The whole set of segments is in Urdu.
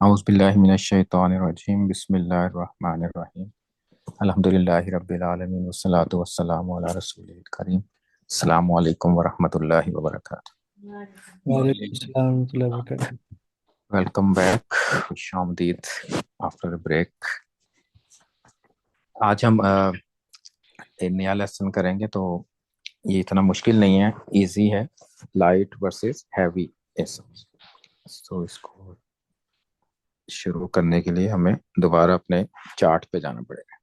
أعوذ بالله من الشيطان الرجيم بسم الله الرحمن الرحيم الحمد لله رب العالمين والصلاة والسلام على رسوله الكريم السلام علیکم ورحمۃ اللہ وبرکاتہ۔ وعلیکم السلام ورحمۃ اللہ وبرکاتہ۔ ویلکم بیک، خوش آمدید آفٹر بریک۔ آج ہم ایک نیا لیسن کریں گے، تو یہ اتنا مشکل نہیں ہے، ایزی ہے، لائٹ ورسز ہیوی ایسمز۔ تو اس کو شروع کرنے کے لیے ہمیں دوبارہ اپنے چارٹ پہ جانا پڑے گا۔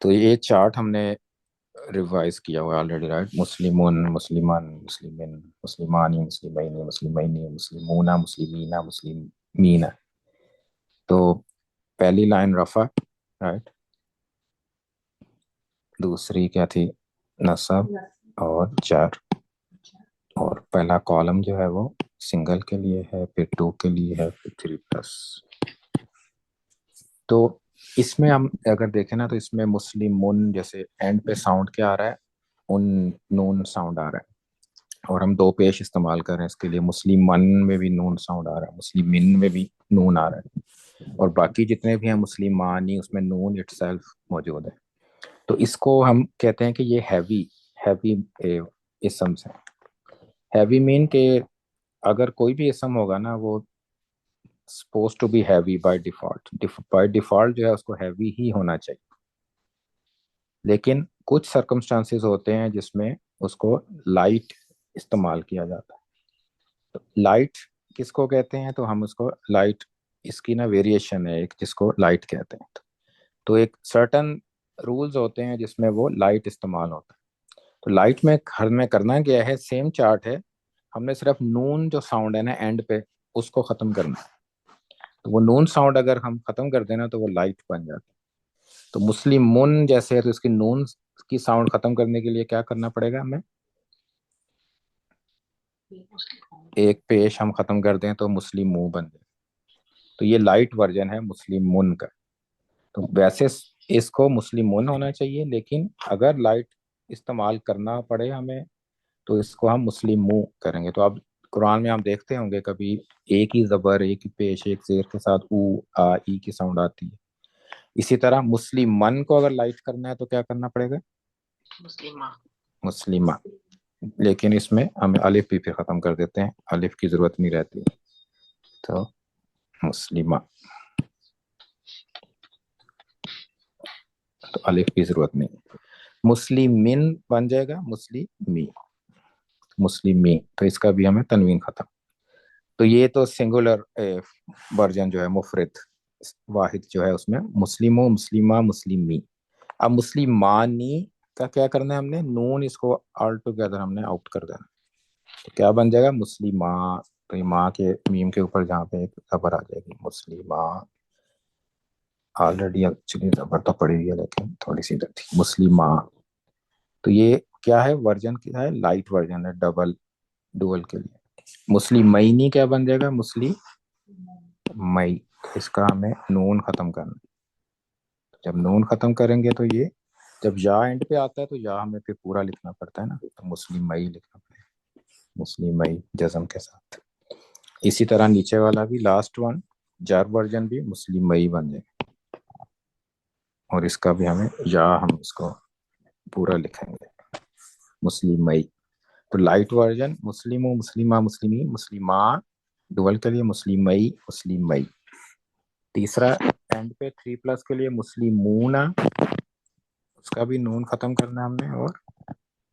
تو یہ چارٹ ہم نے ریوائز کیا ہوا آلریڈی، رائٹ؟ مسلمون، مسلمان، مسلمین، مسلمانی، مسلمین، مسلمینی، مسلمونہ، مسلمینہ، مسلمینہ۔ تو پہلی لائن رفع، رائٹ، دوسری کیا تھی؟ نصب اور جر، اور پہلا کالم جو ہے وہ سنگل کے لیے ہے، پھر 2 کے لیے ہے، پھر 3+۔ تو اس میں ہم اگر دیکھیں نا، تو اس میں مسلمون جیسے اینڈ پہ ساؤنڈ کیا آ رہا ہے؟ نون ساؤنڈ آ رہا ہے، اور ہم 2 پیش استعمال کر رہے ہیں اس کے لیے۔ مسلمن میں بھی نون ساؤنڈ آ رہا ہے، مسلمین میں بھی نون آ رہا ہے، اور باقی جتنے بھی ہیں مسلمانی، اس میں نون اٹ سیلف موجود ہے۔ تو اس کو ہم کہتے ہیں کہ یہ ہیوی اسمز ہیں۔ ہیوی مین کہ اگر کوئی بھی اسم ہوگا نا، وہ supposed to be heavy by default جو ہے اس کو heavy ہی ہونا چاہیے، لیکن کچھ سرکمسٹانسز ہوتے ہیں جس میں اس کو لائٹ استعمال کیا جاتا ہے۔ تو لائٹ کس کو کہتے ہیں؟ تو ہم اس کو لائٹ، اس کی نا ویریشن ہے ایک، جس کو لائٹ کہتے ہیں۔ تو ایک سرٹن رولز ہوتے ہیں جس میں وہ لائٹ استعمال ہوتا ہے۔ تو لائٹ میں ہمیں کرنا کیا ہے؟ سیم چارٹ ہے، ہم نے صرف نون جو ساؤنڈ ہے نا اینڈ پہ، اس کو ختم کرنا ہے۔ تو وہ نون ساؤنڈ اگر ہم ختم کر دینا تو وہ لائٹ بن جاتی ہے۔ تو مسلمون جیسے ہے، تو اس کی نون کی ساؤنڈ ختم کرنے کے لیے کیا کرنا پڑے گا ہمیں؟ ایک پیش ہم ختم کر دیں تو مسلمو بن جائے۔ تو یہ لائٹ ورژن ہے مسلمون کا۔ تو ویسے اس کو مسلمون ہونا چاہیے، لیکن اگر لائٹ استعمال کرنا پڑے ہمیں تو اس کو ہم مسلمو کریں گے۔ تو اب قرآن میں آپ دیکھتے ہوں گے کبھی ایک ہی زبر، ایک ہی پیش، ایک زیر کے ساتھ او آ ای کی ساؤنڈ آتی ہے۔ اسی طرح مسلمن کو اگر لائٹ کرنا ہے تو کیا کرنا پڑے گا؟ مسلمہ، لیکن اس میں ہم الف بھی پھر ختم کر دیتے ہیں، الف کی ضرورت نہیں رہتی۔ تو مسلمہ، تو الف کی ضرورت نہیں۔ مسلمین بن جائے گا مسلمی، مسلمی، تو اس کا بھی ہمیں تنوین ختم۔ تو یہ تو سنگولر ورژن جو ہے، مفرد واحد جو ہے، اس میں مسلمو، مسلمہ، مسلمی۔ اب مسلمانی کا کیا کرنا ہے ہم نے؟ نون اس کو آل ٹوگیدر ہم نے آؤٹ کر دینا، تو کیا بن جائے گا؟ مسلمہ۔ تو یہ ماں کے میم کے اوپر جہاں پہ ایک زبر آ جائے گی، مسلمہ، آلریڈی ایکچولی زبر تو پڑی ہوئی ہے لیکن تھوڑی سی ادھر تھی، مسلمہ۔ تو یہ کیا ہے؟ ورژن کیا ہے؟ لائٹ ورژن ہے، ڈوئل کے لیے۔ مسلمینی کیا بن جائے گا؟ مسلم مئی، اس کا ہمیں نون ختم کرنا ہے۔ جب نون ختم کریں گے تو یہ جب یا اینڈ پہ آتا ہے تو یا ہمیں پھر پورا لکھنا پڑتا ہے نا، تو مسلم مئی لکھنا پڑے گا، مسلم مئی جزم کے ساتھ۔ اسی طرح نیچے والا بھی، لاسٹ ون جار ورژن بھی مسلم مئی بن جائے گا، اور اس کا بھی ہمیں یا ہم اس کو پورا لکھیں گے، مسلم مئی۔ تو لائٹ ورژن مسلم، مسلمہ، مسلمی، مسلمہ، ڈوئل کے لیے مسلم مئی، مسلم مئی۔ تیسرا اینڈ پہ 3+ کے لیے مسلمون، اس کا بھی نون ختم کرنا ہے ہم نے، اور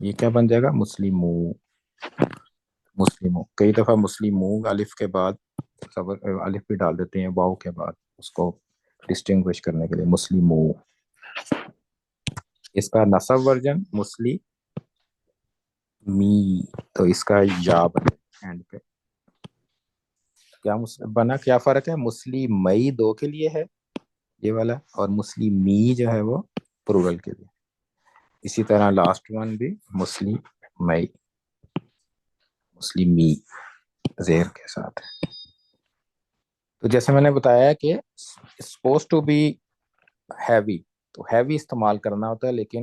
یہ کیا بن جائے گا؟ مسلمو، مسلمو۔ کئی دفعہ مسلمو الف کے بعد الف بھی ڈال دیتے ہیں واو کے بعد، اس کو ڈسٹنگوش کرنے کے لیے، مسلمو۔ اس کا نصب ورژن مسلمی، تو اس کا یا بنے اینڈ پہ۔ کیا بنا؟ کیا فرق ہے؟ مسلمئی 2 کے لیے ہے یہ والا، اور مسلمی جو ہے وہ پلورل کے لیے۔ اسی طرح لاسٹ ون بھی مسلمئی، مسلمی زیر کے ساتھ۔ تو جیسے میں نے بتایا کہ supposed to be heavy، تو ہیوی استعمال کرنا ہوتا ہے، لیکن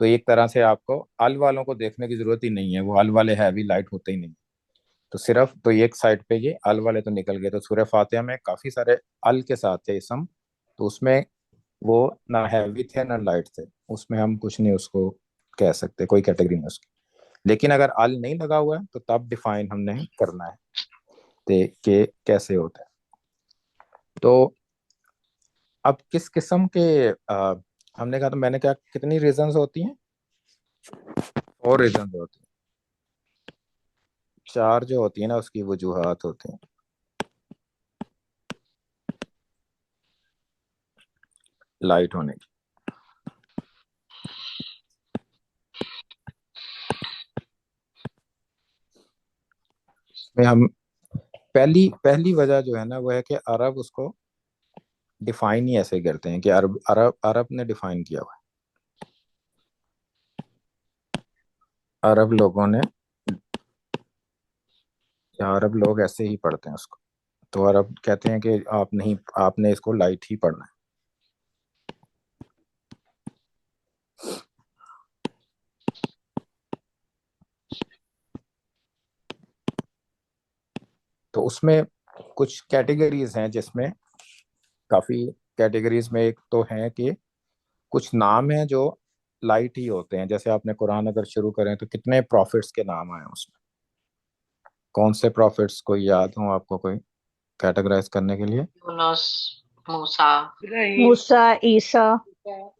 تو ایک طرح سے آپ کو ال والوں کو دیکھنے کی ضرورت ہی نہیں ہے، وہ ال والے ہیوی لائٹ ہوتے ہی نہیں، تو صرف تو ایک سائڈ پہ یہ ال والے تو نکل گئے۔ تو سورہ فاتحہ میں کافی سارے ال کے ساتھ تھے اسم، تو اس میں وہ نہ ہیوی تھے نہ لائٹ تھے، اس میں ہم کچھ نہیں اس کو کہہ سکتے، کوئی کیٹیگری نہیں اس کی۔ لیکن اگر ال نہیں لگا ہوا ہے تو تب ڈیفائن ہم نے کرنا ہے کہ کیسے ہوتا ہے۔ تو اب کس قسم کے ہم نے کہا، تو میں نے کہا کتنی ریزنز ہوتی ہیں، 4 ریزنز ہوتی ہیں، 4 جو ہوتی ہیں نا اس کی وجوہات ہوتی ہیں۔ لائٹ ہونے کی میں ہم پہلی وجہ جو ہے نا وہ ہے کہ عرب اس کو ڈیفائن ہی ایسے کرتے ہیں کہ عرب نے ڈیفائن کیا ہوا ہے، عرب لوگوں نے، یا عرب لوگ ایسے ہی پڑھتے ہیں اس کو، تو عرب کہتے ہیں کہ آپ نے اس کو لائٹ ہی پڑھنا ہے۔ تو اس میں کچھ کیٹیگریز ہیں، جس میں کافی کیٹیگریز میں ایک تو ہے کہ کچھ نام ہیں جو لائٹ ہی ہوتے ہیں، جیسے آپ نے قرآن اگر شروع کریں تو کتنے پروفٹس کے نام آئے ہیں اس میں، کون سے پروفٹس کوئی یاد ہوں آپ کو، کوئی کیٹیگرائز کرنے کے لیے؟ یونس، موسیٰ، موسیٰ، عیسیٰ،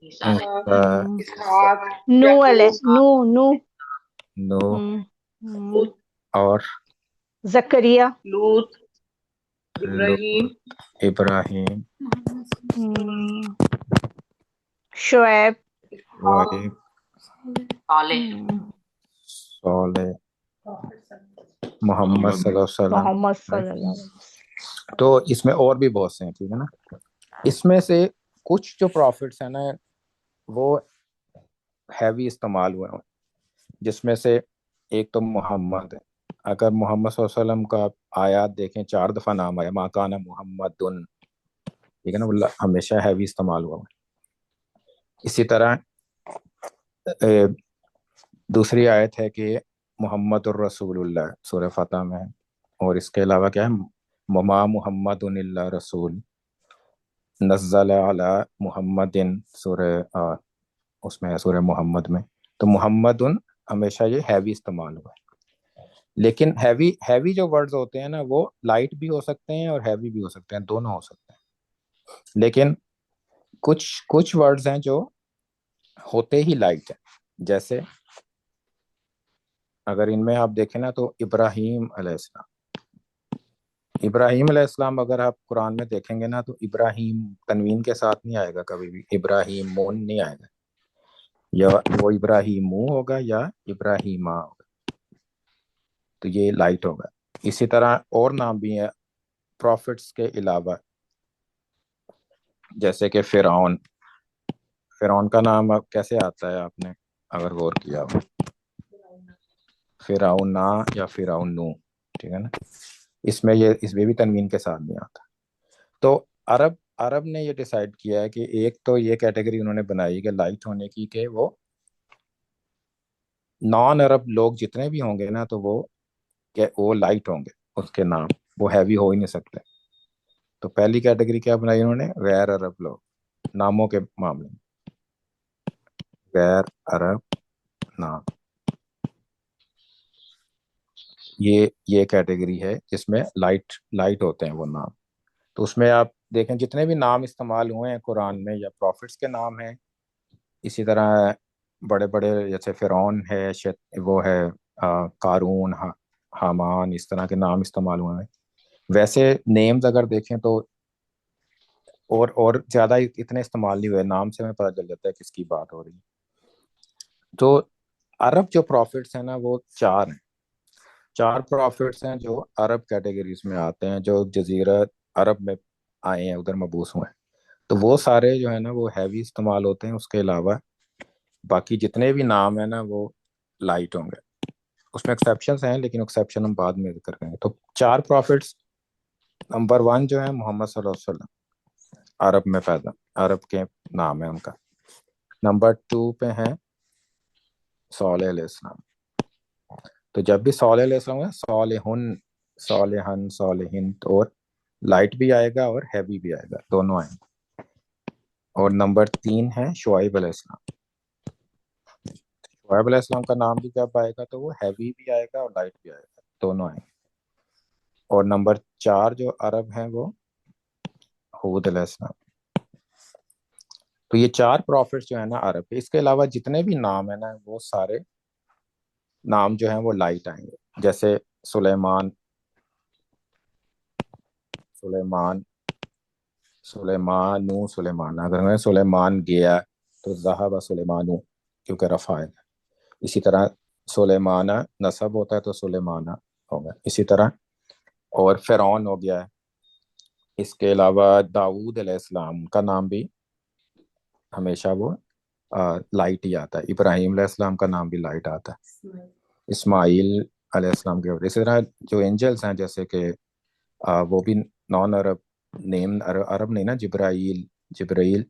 اسحاق، نو نو نو نو، ہم، اور زکریا، لوط، ابراہیم، لوط، ابراہیم، ہم، شعیب، شعیب، صالح، صالح، محمد صلی اللہ علیہ وسلم۔ محمد صلی اللہ علیہ وسلم۔ تو اس میں اور بھی بہت سے ہیں، ٹھیک ہے نا۔ اس میں سے کچھ جو پروفٹس ہیں نا وہ ہیوی استعمال ہوئے ہیں، جس میں سے ایک تو محمد ہے۔ اگر محمد صلی اللہ علیہ وسلم کا آیات دیکھیں 4 دفعہ نام آیا، ما کان محمد، ٹھیک ہے نا، وہ ہمیشہ ہیوی استعمال ہوا ہے۔ اسی طرح دوسری آیت ہے کہ محمد الرسول اللہ، سورہ فتح میں ہے، اور اس کے علاوہ کیا ہے، وما محمد الا رسول نزل علی محمد، سورہ اس میں ہے، سورہ محمد میں۔ تو محمد ہمیشہ یہ ہیوی استعمال ہوا ہے۔ لیکن ہیوی جو ورڈز ہوتے ہیں نا وہ لائٹ بھی ہو سکتے ہیں اور ہیوی بھی ہو سکتے ہیں، دونوں ہو سکتے ہیں۔ لیکن کچھ ورڈز ہیں جو ہوتے ہی لائٹ ہیں، جیسے اگر ان میں آپ دیکھیں نا تو ابراہیم علیہ السلام، ابراہیم علیہ السلام اگر آپ قرآن میں دیکھیں گے نا تو ابراہیم تنوین کے ساتھ نہیں آئے گا کبھی بھی، ابراہیم مون نہیں آئے گا، یا وہ ابراہیم ہوگا یا ابراہیمہ ہوگا، تو یہ لائٹ ہوگا۔ اسی طرح اور نام بھی ہیں پروفٹس کے علاوہ، جیسے کہ فرعون کا نام اب کیسے آتا ہے، آپ نے اگر غور کیا ہو، فرعون یا فرعون، ٹھیک ہے نا، اس میں بھی تنوین کے ساتھ نہیں آتا۔ تو عرب نے یہ ڈیسائیڈ کیا ہے کہ ایک تو یہ کیٹیگری انہوں نے بنائی کہ لائٹ ہونے کی، کہ وہ نان عرب لوگ جتنے بھی ہوں گے نا تو وہ لائٹ ہوں گے، اس کے نام وہ ہیوی ہو ہی نہیں سکتے۔ تو پہلی کیٹیگری کیا بنائی انہوں نے، غیر عرب لوگ، ناموں کے معاملے میں غیر عرب نام، یہ کیٹیگری ہے جس میں لائٹ ہوتے ہیں وہ نام۔ تو اس میں آپ دیکھیں جتنے بھی نام استعمال ہوئے ہیں قرآن میں یا پروفٹس کے نام ہیں، اسی طرح بڑے بڑے جیسے فرعون ہے، وہ ہے قارون، حامان، اس طرح کے نام استعمال ہوئے ہیں۔ ویسے نیمز اگر دیکھیں تو اور زیادہ اتنے استعمال نہیں ہوئے، نام سے ہمیں پتہ چل جاتا ہے کس کی بات ہو رہی ہے۔ تو عرب جو پروفٹس ہیں نا وہ 4 ہیں، 4 پروفٹس ہیں جو عرب کیٹیگریز میں آتے ہیں، جو جزیرہ عرب میں آئے ہیں، ادھر مبعوث ہوئے ہیں۔ تو وہ سارے جو ہے نا وہ ہیوی استعمال ہوتے ہیں، اس کے علاوہ باقی جتنے بھی نام ہیں نا وہ لائٹ ہوں گے۔ اس میں ایکسیپشنز ہیں لیکن ایکسیپشن ہم بعد میں ذکر کریں گے۔ تو 4 پروفٹس، نمبر 1 جو ہے محمد صلی اللہ علیہ وسلم، عرب میں پیدا، عرب کے نام ہے ان کا۔ نمبر 2 پہ ہیں صالح علیہ السلام. تو جب بھی صالح علیہ السلام ہے صالحن صالحن صالحین، تو اور لائٹ بھی آئے گا اور ہیوی بھی آئے گا، دونوں آئیں گے. اور نمبر 3 ہے شعیب علیہ السلام. شعیب علیہ السلام کا نام بھی جب آئے گا تو وہ ہیوی بھی آئے گا اور لائٹ بھی آئے گا، دونوں آئیں گے. اور نمبر 4 جو عرب ہیں وہ ہود علیہ السلام. تو یہ 4 پروفٹس جو ہیں نا عرب کے، اس کے علاوہ جتنے بھی نام ہیں نا وہ سارے نام جو ہیں وہ لائٹ آئیں گے. جیسے سلیمان، سلیمان، سلیمانو، سلیمان. اگر میں سلیمان گیا تو ذہب سلیمانو، کیونکہ رفع ہے. اسی طرح سلیمانہ نصب ہوتا ہے تو سلیمانہ ہوگا اسی طرح. اور فرعون ہو گیا ہے. اس کے علاوہ داؤد علیہ السلام کا نام بھی ہمیشہ وہ لائٹ ہی آتا ہے. ابراہیم علیہ السلام کا نام بھی لائٹ آتا ہے. اسماعیل علیہ السلام کے. اسی طرح جو اینجلس ہیں جیسے کہ وہ بھی نان عرب نیم، عرب نہیں نا،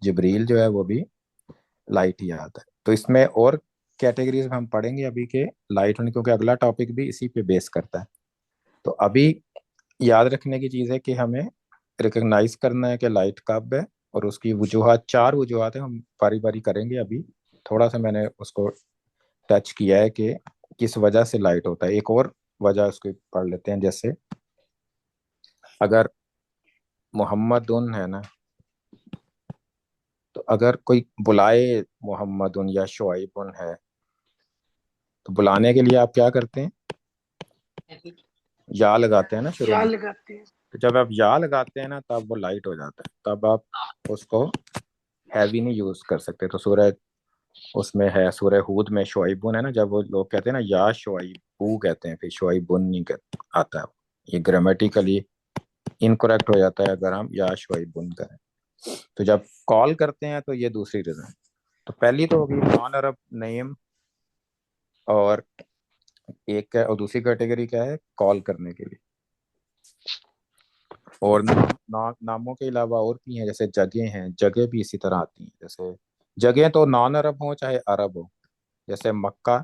جبریل جو ہے وہ بھی لائٹ ہی آتا ہے. تو اس میں اور کیٹیگریز ہم پڑھیں گے ابھی کے لائٹ ہونے، کیونکہ اگلا ٹاپک بھی اسی پہ بیس کرتا ہے. تو ابھی یاد رکھنے کی چیز ہے کہ ہمیں ریکگنائز کرنا ہے کہ لائٹ کب ہے، اور اس کی وجوہات 4 وجوہات ہیں. ہم باری باری کریں گے. ابھی تھوڑا سا میں نے اس کو ٹچ کیا ہے کہ کس وجہ سے لائٹ ہوتا ہے. ایک اور وجہ اس کو پڑھ لیتے ہیں. جیسے اگر محمد ہے نا، تو اگر کوئی بلائے محمد یا شعیب ہے تو بلانے کے لیے آپ کیا کرتے ہیں؟ یا لگاتے ہیں نا شروع میں. تو جب آپ یا لگاتے ہیں نا تب وہ لائٹ ہو جاتا ہے، تب آپ اس کو ہیوی نہیں یوز کر سکتے. تو سورہ اس میں ہے، سورہ ہود میں شعیبون ہے نا، جب وہ لوگ کہتے ہیں نا یا شعیبو کہتے ہیں، پھر شعیبون نہیں آتا ہے. یہ گرامیٹیکلی انکریکٹ ہو جاتا ہے اگر ہم یا شعیبون کریں. تو جب کال کرتے ہیں تو یہ دوسری ریزن ہے. تو پہلی تو ہوگی نان عرب نیم، اور ایک اور دوسری کیٹیگری کیا ہے، کال کرنے کے لیے. اور ناموں کے علاوہ اور بھی ہیں، جیسے جگہ ہیں، جگہ بھی اسی طرح آتی ہیں. جیسے جگہ تو نان عرب ہوں چاہے عرب ہو، جیسے مکہ،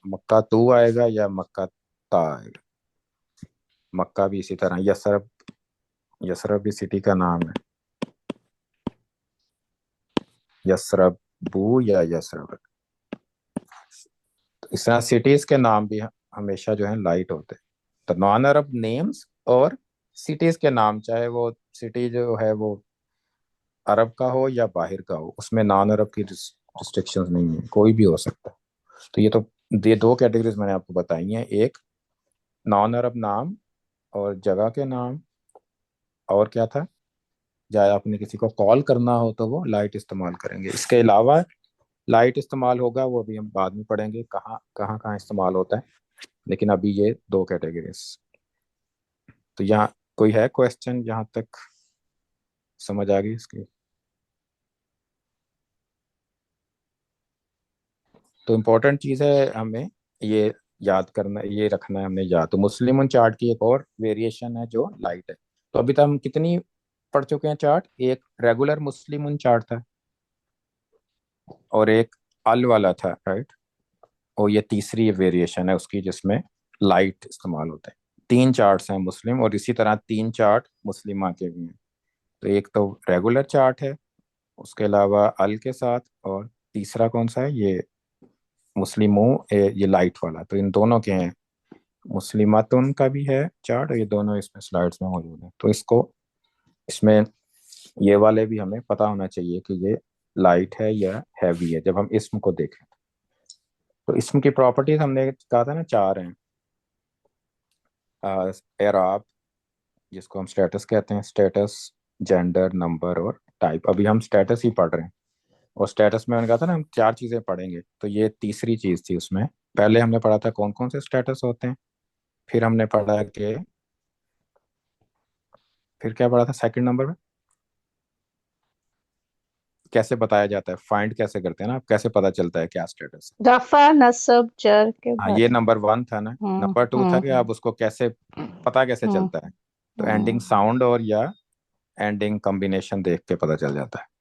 مکہ تو آئے گا یا مکہ تا آئے گا. مکہ بھی اسی طرح. یسرب، یسرب بھی سٹی کا نام ہے، یسرب بو یا یسرب. اس طرح سٹیز کے نام بھی ہمیشہ جو ہیں لائٹ ہوتے ہیں. تو نان عرب نیمز اور سٹیز کے نام، چاہے وہ سٹی جو ہے وہ عرب کا ہو یا باہر کا ہو، اس میں نان عرب کی ریسٹرکشنز نہیں ہیں، کوئی بھی ہو سکتا ہے. تو یہ 2 کیٹیگریز میں نے آپ کو بتائی ہیں. ایک نان عرب نام اور جگہ کے نام. اور کیا تھا، جائے آپ نے کسی کو کال کرنا ہو تو وہ لائٹ استعمال کریں گے. اس کے علاوہ لائٹ استعمال ہوگا وہ بھی ہم بعد میں پڑھیں گے کہاں کہاں استعمال ہوتا ہے. لیکن ابھی یہ 2 کیٹیگریز. تو یہاں کوئی ہے کویسچن جہاں تک سمجھ آ گئی اس کی؟ تو امپورٹنٹ چیز ہے ہمیں یہ یاد کرنا، یہ رکھنا ہے ہم نے یاد. تو مسلم چارٹ کی ایک اور ویریشن ہے جو لائٹ ہے. تو ابھی تک ہم کتنی پڑھ چکے ہیں چارٹ؟ ایک ریگولر مسلم چارٹ تھا، اور ایک ال والا تھا، رائٹ. اور یہ تیسری ویریشن ہے اس کی جس میں لائٹ استعمال ہوتا ہے. 3 چارٹس ہیں مسلم، اور اسی طرح 3 چارٹ مسلمہ کے بھی ہیں. تو ایک تو ریگولر چارٹ ہے، اس کے علاوہ ال کے ساتھ، اور تیسرا کون سا ہے، یہ مسلموں، یہ لائٹ والا. تو ان دونوں کے ہیں. مسلماتن کا بھی ہے چارٹ، اور یہ دونوں اس میں سلائڈس میں موجود ہیں. تو اس میں یہ والے بھی ہمیں پتا ہونا چاہیے کہ یہ لائٹ ہے یا ہیوی ہے جب ہم اسم کو دیکھیں. تو اسم کی پراپرٹیز ہم نے کہا تھا نا 4 ہیں. اعراب، جس کو ہم سٹیٹس کہتے ہیں، سٹیٹس، جینڈر، نمبر اور ٹائپ. ابھی ہم سٹیٹس ہی پڑھ رہے ہیں، اور سٹیٹس میں نے کہا تھا نا ہم 4 چیزیں پڑھیں گے. تو یہ تیسری چیز تھی. اس میں پہلے ہم نے پڑھا تھا کون کون سے سٹیٹس ہوتے ہیں، پھر ہم نے پڑھا کہ پھر کیا پڑھا تھا سیکنڈ نمبر میں، کیسے بتایا جاتا ہے، فائنڈ کیسے کرتے ہیں نا، کیسے پتا چلتا ہے کیا سٹیٹس ہے. رفع نصب جر کے ہاں، بعد. یہ نمبر 1 تھا نا. نمبر 2 تھا کہ آپ اس کو کیسے پتا کیسے چلتا ہے. تو اینڈنگ ساؤنڈ اور یا اینڈنگ کمبینیشن دیکھ کے پتا چل جاتا ہے.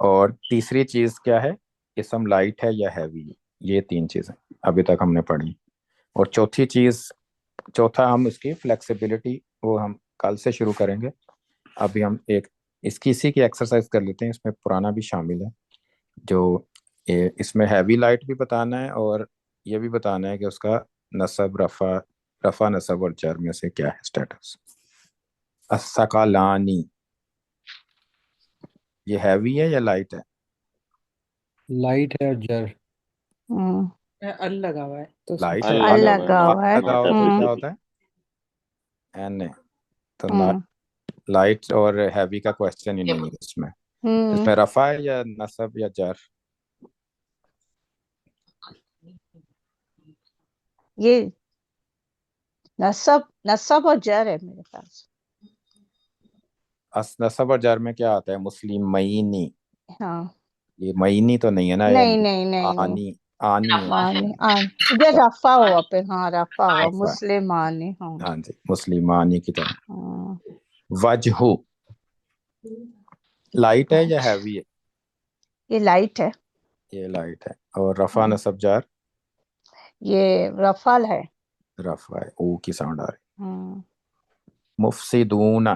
اور تیسری چیز کیا ہے، اسم لائٹ ہے یا ہیوی ہے، یہ تین چیزیں ابھی تک ہم نے پڑھی. اور چوتھی چیز، چوتھا ہم اس کی فلیکسیبلٹی، وہ ہم کل سے شروع کریں گے. ابھی ہم ایک اسی کی ایکسرسائز کر لیتے ہیں، اس میں پرانا بھی شامل ہے. جو اس میں ہیوی لائٹ بھی بتانا ہے اور یہ بھی بتانا ہے کہ اس کا نصب، رفع نصب اور جر میں سے کیا ہے اسٹیٹس. الثقلانی، یہ ہیوی ہے یا لائٹ ہے؟ لائٹ ہے اور جر. ہوں ال لگا ہوا ہے تو اس میں لائٹ ال ہے، ال لگا ہوا ہے، لگا ہوا ہے لگا ہوا تو ہوں کیا ہوتا ہے؟ این ہے. تو ہوں لائٹ اور ہیوی کا کوشچن ہی نہیں ہے اس میں. اس ہوں میں رفع ہے یا نصب یا جر؟ یہ نصب اور جر ہے میرے پاس. نصب اور جر میں کیا آتا ہے؟ مسلم معینی. ہاں یہ معینی تو نہیں ہے نا، نہیں نہیں نہیں نہیں آنی آنی ہے. یہ رفع ہوا پھر، ہاں رفع ہوا رفع، مسلم آنے. ہاں ہاں جی، مسلمانی کی طرح. ہاں. وجہ، لائٹ ہے یا ہیوی ہے؟ یہ لائٹ ہے. یہ لائٹ ہے. اور رفع نصب جر؟ یہ رفعل ہے. رفع ہے، او کی ساؤنڈ آ رہی. ہاں. مفسدون،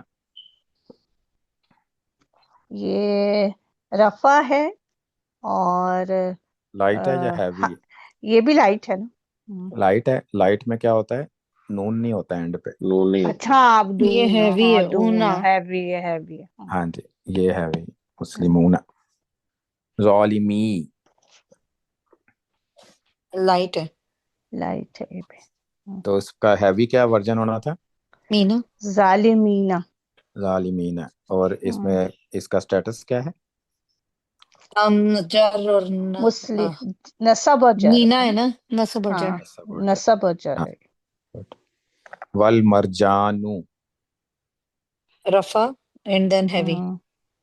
یہ رفع ہے اور لائٹ ہے یا ہیوی ہے؟ یہ بھی لائٹ ہے نا. لائٹ ہے. لائٹ میں کیا ہوتا ہے؟ نون نہیں ہوتا اینڈ پہ. نون نہیں ہوتا. اچھا آپ یہ دون، heavy ہاں ہے، دون اونا. ہیوی ہے، ہیوی ہے. ہاں جی، یہ ہیوی. مسلمون. ظالمی، لائٹ ہے. لائٹ ہے یہ بھی. تو اس کا ہیوی کیا ورژن ہونا تھا؟ مینا. ظالمینہ. ظالمین. اور اس میں اس کا سٹیٹس کیا ہے؟ جر اور مسلم نصب اور جر مینا ہے ہے نا، نصب اور ہاں جر. نصب اور جر. نصب اور جر ہاں. ہے. والمرجان، رفع اینڈ دین ہیوی.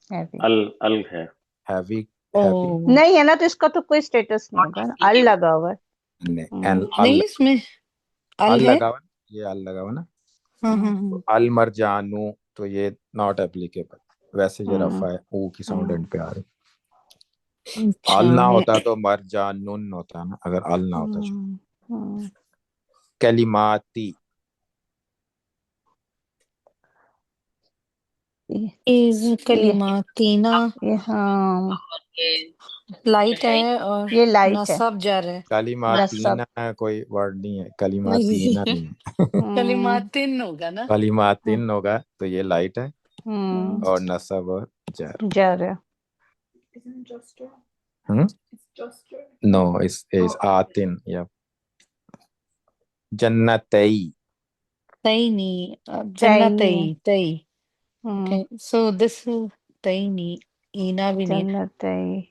heavy. ال ہے. ہیوی. اوہ نہیں ہے نا تو اس کا تو کوئی اسٹیٹس نہیں ہوگا نا، ال لگا ہوا ہے. نہیں، اس میں ال ال ہے. لگا ہوا نا، یہ ال لگا ہوا نا. ہاں ہاں ہاں. المرجانو تو یہ ناٹ اپلیکیبل. ویسے یہ رفع ہے، او کی ساؤنڈ اینڈ پہ آ رہی. اچھا. ال نہ ہوتا تو مرجانن ہوتا نا، اگر ال نہ ہوتا. کلماتی، از کلماتینا. ہاں لائٹ ہے اور یہ لائٹ ہے. نصب جر ہے. کلماتینا کوئی ورڈ نہیں ہے، کلماتینا نہیں، نہیں ہے. کلماتن ہوگا نا. کلماتن ہوگا تو یہ لائٹ ہے. اور نصب اور جر. جر ہے. نو، اس آتن یا جنتی. تینی. تینی ہے. جنتی تی. Okay, so this is تینی. اینا بھی نہیں. جنتی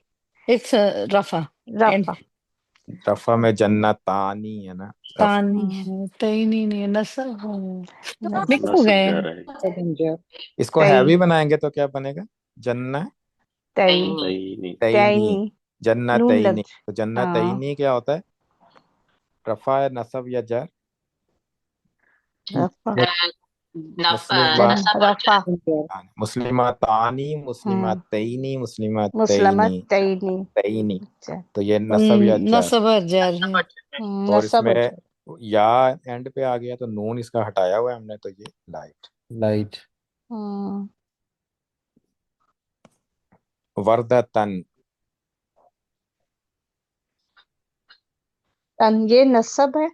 It's رفع. رفع. رفع میں جنتانی ہے نا. تانی ہے، تینی نہیں ہے، نصب مکس ہو نصب گئے جا ہیں. رہا ہے. اس کو ہیوی بنائیں گے تو کیا بنے گا؟ جنہ تئی نہیں. تینی، نون جنتینی. لگ. تو جنتینی کیا ہوتا ہے؟ رفع ہے، نصب یا جر؟ رفع نصب رفع. مسلماتانی، مسلماتینی، مسلماتینی، مسلمتینی. تینی. تو یہ نصب یا جر. نصب اور جر ہے. اور اس نصب اور میں جر. یا اینڈ پہ آ گیا تو نون اس کا ہٹایا ہوا ہے ہم نے، تو یہ لائٹ. لائٹ. وردتن، تن یہ نصب ہے،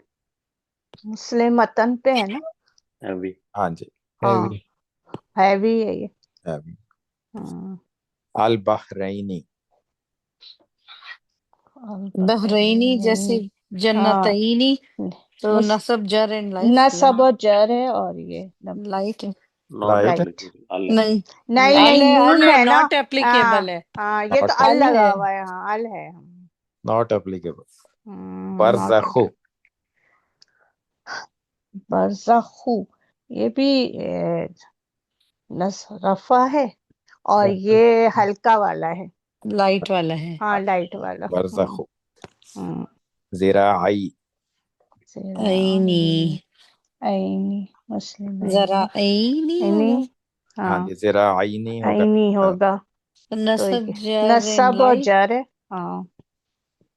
مسلمتن پہ ہے نا. ابھی ہاں جی، ہاں ہیوی. ہیوی ہے یہ. ہیوی. البحرینی، بحرینی جیسے جنتینی، تو نصب جر اینڈ نصب اور جر ہے اور یہ لائٹ ہے. Not light. اپلیکیبل. نہیں، نہیں ال نہیں ہے، ال نون ہے، ہے نا. ناٹ ایپلیکیبل ہے. ہاں یہ تو ال ال لگا ہے. ہوا ہے. ہاں ال ہے. Not applicable. برزخو، برزخو یہ بھی رفع ہے اور یہ ہلکا والا ہے. لائٹ والا ہے. ہاں لائٹ والا. برزخو. زراعی، عینی. عینی مسلم ذرا عینی ہوگا. ہاں ہاں جی، زراعینی ہوگا. عینی ہوگا. تو نصب یہ جر اینڈ نصب اور لائٹ. جر ہے. ہاں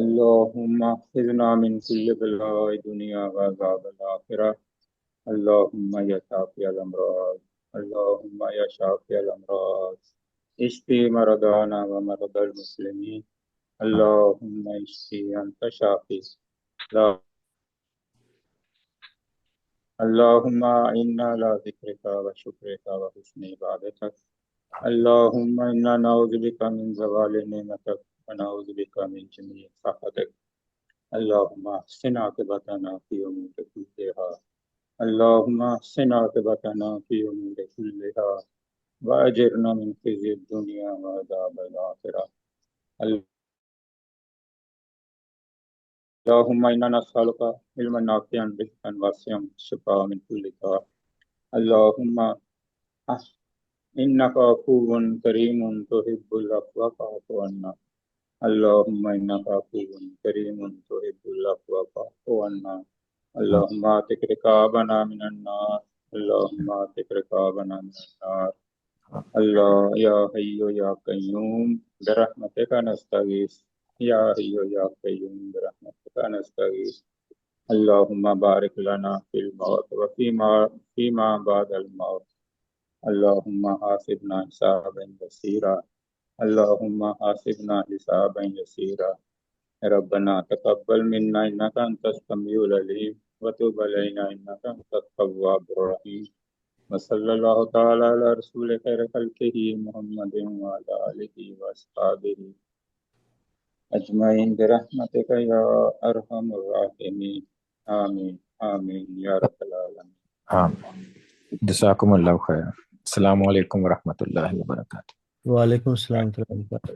اللهم احفظنا من كل بلاء الدنيا وعذاب الآخرة. اللهم يا شافي الأمراض، اللهم يا شافي الأمراض، اشفي مرضانا ومرضى المسلمين. اللهم اشفي أنت شافي. اللهم إنا على ذكرك وشكرك وحسن عبادتك. اللهم إنا نعوذ بك من زوال نعمتك ونعوذ بك من جميع سخطك. اللهم احسن عاقبتنا في أمور كلها. اللهم احسن عاقبتنا في أمور كلها وأجرنا من خزي الدنيا وعذاب الآخرة. اللهم إنا نسألك علما نافعا رزقا واسعا شفاء من كل داء. اللهم إنك عفو كريم تحب العفو فاعف عنا. اللهم إنك عفو كريم تحب العفو فاعف عنا. اللهم اعتق رقابنا من النار. اللهم اعتق رقابنا من النار. الله يا حي يا قيوم برحمتك نستغيث. يا حي يا قيوم برحمتك نستغيث. اللهم بارك لنا في الموت فيما بعد الموت. اللهم حاسبنا حسابا يسيرا. اللهم حاسبنا حسابا يسيرا. ربنا تقبل منا إنك أنت السميع العليم وتب علينا إنك أنت التواب الرحيم. وصلى الله تعالى على رسول خير خلقه محمد وعلى آله وأصحابه أجمعين برحمتك يا أرحم الراحمين. آمين آمين يا رب العالمين. جزاکم اللہ خیر. السلام علیکم ورحمۃ اللہ وبرکاتہ. وعلیکم السلام ورحمۃ اللہ وبرکاتہ.